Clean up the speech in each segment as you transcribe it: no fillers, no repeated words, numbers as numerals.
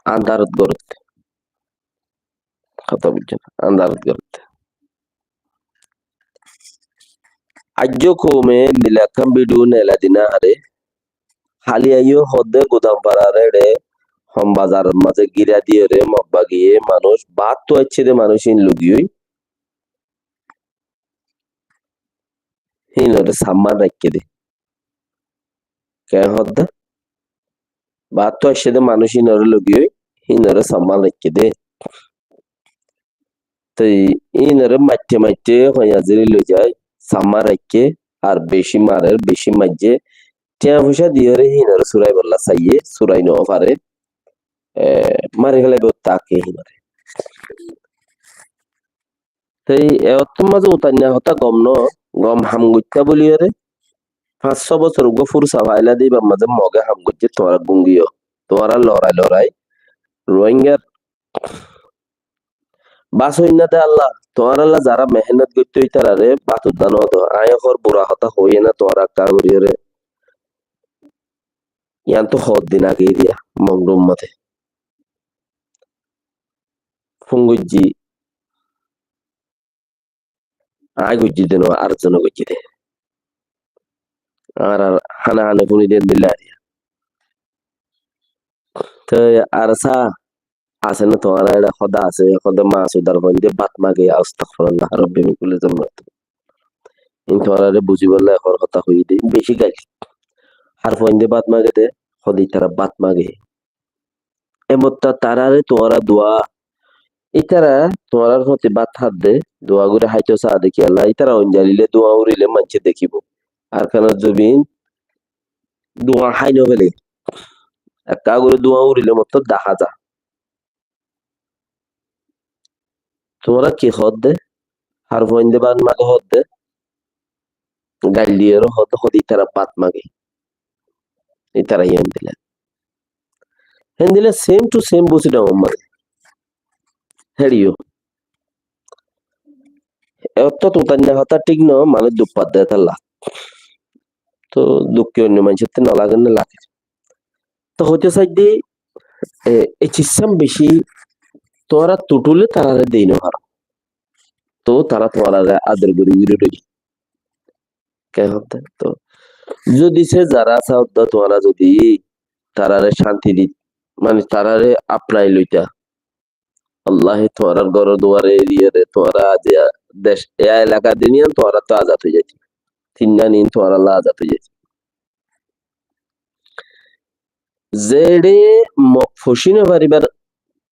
আন্ধারত গড়তে কথা বুঝছেন আন্ধারত গড়তে আজ্য কৌমে নীলাকাম বিডু নেলা দিনা হারে হালিয়াইও হদ্দে গুদাম পাড়ারে রে হম বাজার মাঝে গিরা দিয়ে রে মব্বা গিয়ে মানুষ বাদ তো আছে রে মানুষ ইন লুগিয়ে হিন রে সাম্মান রাখকে দে কে হদ্দে বাদ তো আছে রে মানুষ ইন রে লুগিয়ে হিন রে সাম্মান রাখকে দে তো ইন রে মাইতে মাইতে হইয়া জেরি লই যায় সাম্মান রাখকে আর বেশি মারে বেশি মাইজে টিয়া পয়সা দিয়ে রে হিন রে সুরাই বল্লা চাইয়ে সুরাই ন পারে মারি গেলে তাকে হিন রে তাই এত মাঝে উতান্যা হতা গম ন গম হাম গুচ্ছা বলি রে 500 বছর উগো ফুরু সাভাইলা দিবা মাঝে মগে হাম গুচ্ছে তোরা গুঙ্গিও তোরা লড়াই লড়াই রোহিঙ্গার বাস হইনা দে আল্লাহ তোর আল্লাহ যারা মেহনত করতে হইতারা রে বাতুর দান হতো আয়কর বুড়া হতা হইয়ে না তোরা কা করিয়ে রে ইয়ান তো হদ দিন আগে দিয়া মংরুম মতে ফুঙ্গুজি আয় গুজি দেন আর জন গুজি দে আর আর হানা হানা ফুনি দেন দিল্লা তো আর সা আছে না তোমার এটা খোদা আছে খোদা মাসুদার বন্ধে বাত মাগে আস্তাগফিরুল্লাহ রাব্বি মিন কুল্লি যামরাত ইন তোরারে বুঝি বললে এখন কথা হই দে বেশি গাইল আর বন্ধে বাত মাগে দে খোদি তারা বাত মাগে এমত্তা তারারে তোরা দোয়া ইতারা তোরার হতে বাত হাত দে দোয়া করে হাইতো সা দেখি আল্লাহ ইতারা অঞ্জালিলে দোয়া উড়িলে মানছে দেখিব আর কেন জবিন দোয়া হাইনো গেলে একা করে দোয়া উড়িলে মতো দেখা যা তোমরা কি হদ দে আর বন্ধে বাত মাগে হদ দে গাইল দিয়ে হদ হদ ইতারা বাত মাগে ইতারা ইয়ান দিলে হেন্দিলে সেম টু সেম বসিটা মানে হেরিও এত তো তান্যা হতা ঠিক ন মানে দুপাত দেয় তাল্লা তো দুঃখে অন্য মানুষের না লাগে না লাগে তো হতে সাইডে এই চিসাম বেশি তোরা টুটুলে তারা দেই না হার তো তারা তোরা আদর করি বিরোধী কে হতে তো যদি সে যারা চাও তোরা যদি তারারে শান্তি দি মানে তারারে আপনাই লইতা আল্লাহ তোরার ঘর দুয়ারে দিয়ে রে তোরা যে দেশ এ এলাকা দিনিয়ান তোরা তো আজাদ হয়ে যাচ্ছে তিনটা নিন তোরা আল্লাহ আজাদ হয়ে যাচ্ছে জেডে ফসিনে পারিবার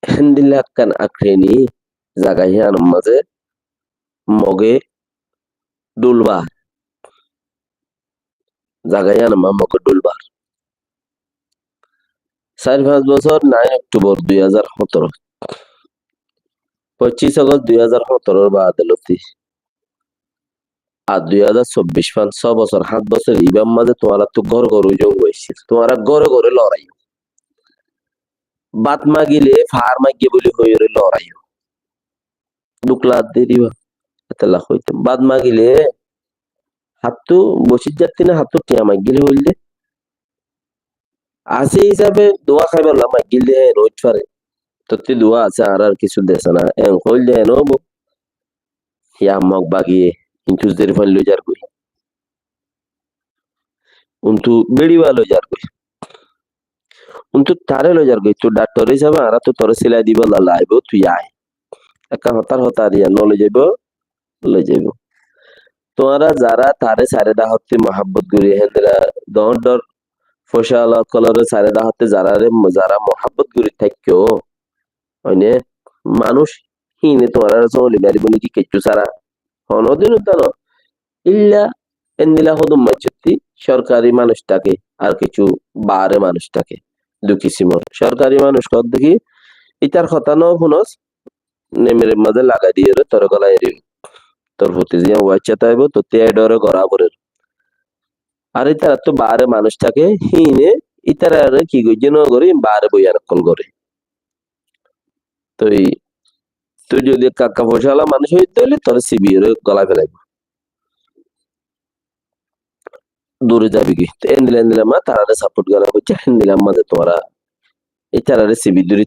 হেন্দিলে আক্কান আখরেনি জাগাইয়ান মাঝে মগে ডুলবা জাগাইয়ান মা মগে ডুলবা 4-5 বছর 9 অক্টোবর 2017 25 আগস্ট 2017 বা আদালতি আর 2024 পাঁচ 6 বছর 7 বছর ইবাম মাঝে তোমারা তো ঘর ঘর উজং হয়েছিল তোমারা ঘরে ঘরে লড়াই বাত মাগিলে ফার মাগিয়ে বলে হয়ে লড়াই দুকলা দিয়ে দিবা এতলা হইতাম বাদ মাগিলে হাতু বসির যাত্রী না হাতু টিয়া মাগিলে হইলে আছে হিসাবে দোয়া খাইবার মাগিলে রোজ পারে তত্তি দোয়া আছে আর কিছু দেছে না এন কইলে এনো ইয়া মগ বাগিয়ে কিন্তু দেরি ফাইল লই যার কই উন্তু বেড়িবা লই যার কই উন্তু তারে লই যার কই তো ডাক্তার হিসাবে আর তো তোর সিলাই দিব লাইব তুই আয় একা হতার ইয়া নলে যাইব লই যাইব তোমরা যারা তারে সারে দা হতে মহাব্বত করি হেন্দ্রা দর দর ফসালা কলরে সারে দা হতে যারা মহাব্বত করি থাকো হইনে মানুষ হিনে তোমরা চলি মারিব নাকি কিছু সারা হনদিন উদ্যান ইল্লা এন্দিলা হদম মাইচুতি সরকারি মানুষটাকে আর কিছু বারে মানুষটাকে দুঃখী সিমর সরকারি মানুষ কত দেখি ইতার কথা ন শুনস নেমের মাঝে লাগাই দিয়ে তোর গলায় এরি তোর প্রতি যে ওয়াচ্চা তাইব তো তে ডরে গড়া পড়ে আর ইতার তো বারে মানুষটাকে হিনে ইতার কি গইজেন করে বারে বইয়ার কল করে তুই তুই যদি কাকা পয়সাওয়ালা মানুষ হইতে হইলে তোর সিবির গলা ফেলাইব দূরে যাবি কি এন্দিলা মা তারারে সাপোর্ট করা হচ্ছে এন্দিলা মাঝে তোমরা এই তারারে সিবি দূরে